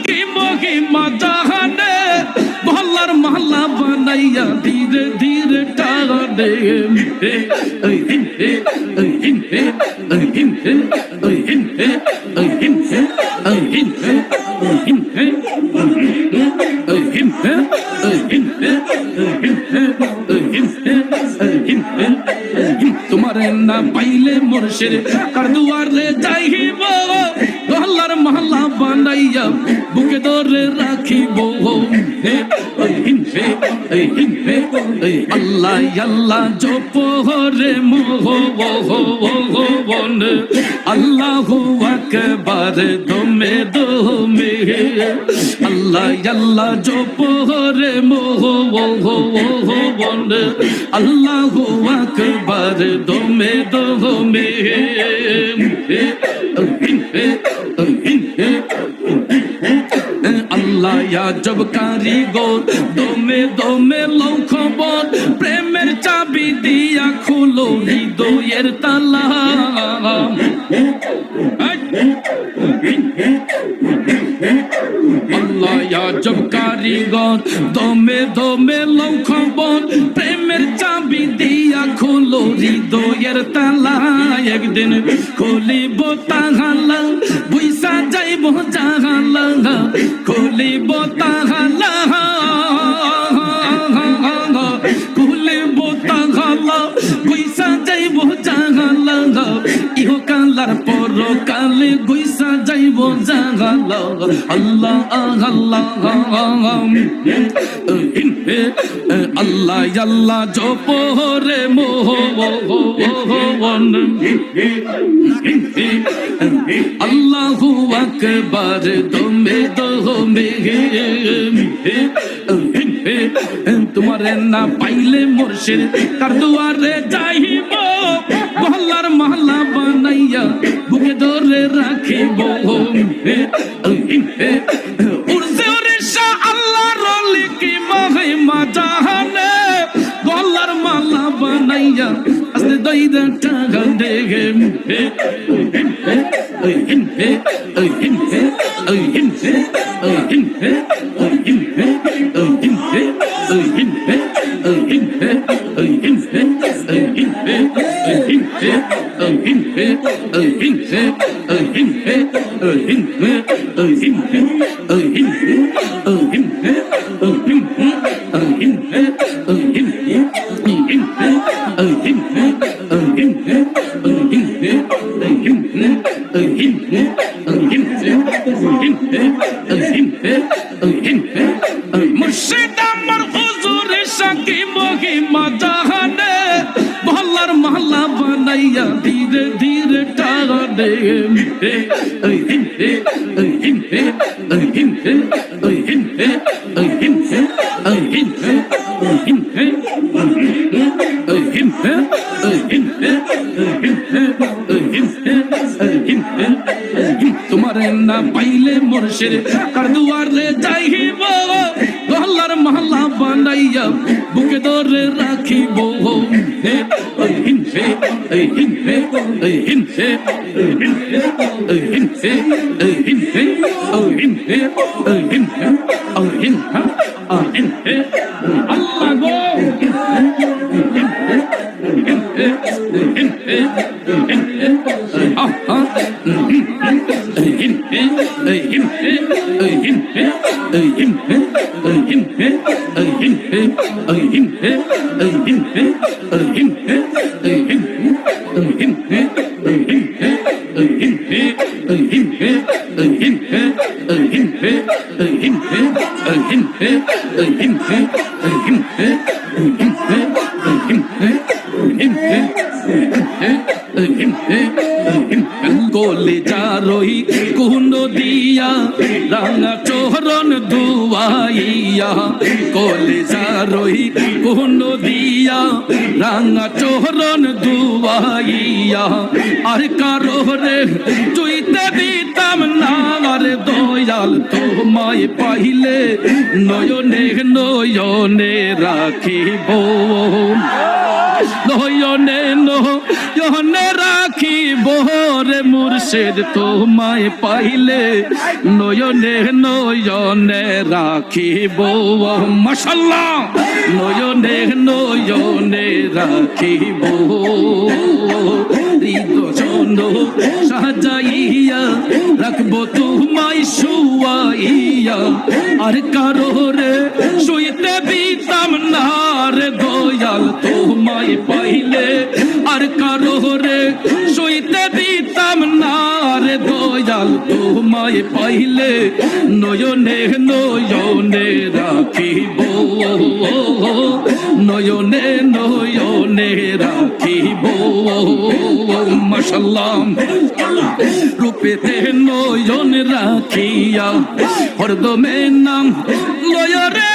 কি মহিমা জাহানে বহল্লার মহল্লা বানাইয়া ধীরে ধীরে টানে তোমার না পাইলে মুর্শিদ কার দুয়ারে যাইব গহল্লার মহল্লা বানাইয়া বুকে ধরে রাখিব আল্লাহ আল্লাহ জপ রে মোহ বন আল্লাহু আকবার দমে দমে আল্লাহ আল্লাহ জপ রে মোহ বন আল্লাহু আকবার দমে দমে আল্লাহ আজব কারিগর দমে দমে লও খবর প্রেমের চাবি দিয়া খুলো হৃদয়ের তালা আল্লাহ আজব কারিগর দমে দমে লও খবর প্রেমের চাবি দিয়া খুলো হৃদয়ের তালা একদিন খুলিব তাহালা বুইসা যাইব জাহালা খুলিব তাহালা খুলিব তাহালা বুইসা যাইব জাহালা ইহো কালার পর কালে গুইসা যাইব জাহালা আল্লাহ আল্লাহ আল্লাহ আল্লাহ জপ রে মোহ আল্লাহু আকবার দমে দমে তোমার না পাইলে মুর্শিদ কার দুয়ারে যাইব মহল্লার মহল্লা বানাইয়া বুকে ধরে রাখিব উর্জে উড়িষ্যা আল্লাহ রলি কি মহিমা জাহানে গলার মালা বানাইয়া আস্তে দইদা টাকা দেগে মুর্শিদ আমার হুজুরে সাকি মহিমা জাহানে মহল্লার মহল্লা বানাইয়া ধীরে ধীরে টানে তোমার না পাইলে মুর্শিদ কার দুয়ারে যাইব গহল্লার মহল্লা বানাইয়া বুকে ধরে রাখিব আল্লাহ গো কোলে যারোই কোন দিয়া রাঙা চোহরন দুয়াইয়া কোলে যারোই কোন দিয়া রাঙা চোহরন দুয়াইয়া আর কারো রে চুইতে দিতা দিতাম না রে দয়াল তোমায় পাইলে নয়নে নয়নে রাখিব নয়নে নয়নে রাখিব রে মুর্শিদ তোমায় পাইলে নয়নে নয়নে রাখিব মাশাআল্লাহ নয়নে নয়নে রাখিব হৃদয়জন সাজাইয়া রাখবো তোমায় শুয়াইয়া আর কারো রে শুইতে দিতাম না রে দয়াল তোমায় পাইলে আর কারো রে শুইতে দিতাম না রে দয়াল তোমায় পাইলে নয়নে নয়নে রাখিব নয়নে নয়নে রাখিব মাশাআল্লাহ রূপেতে নয়ন রাখিয়া হরদমে নাম লয় রে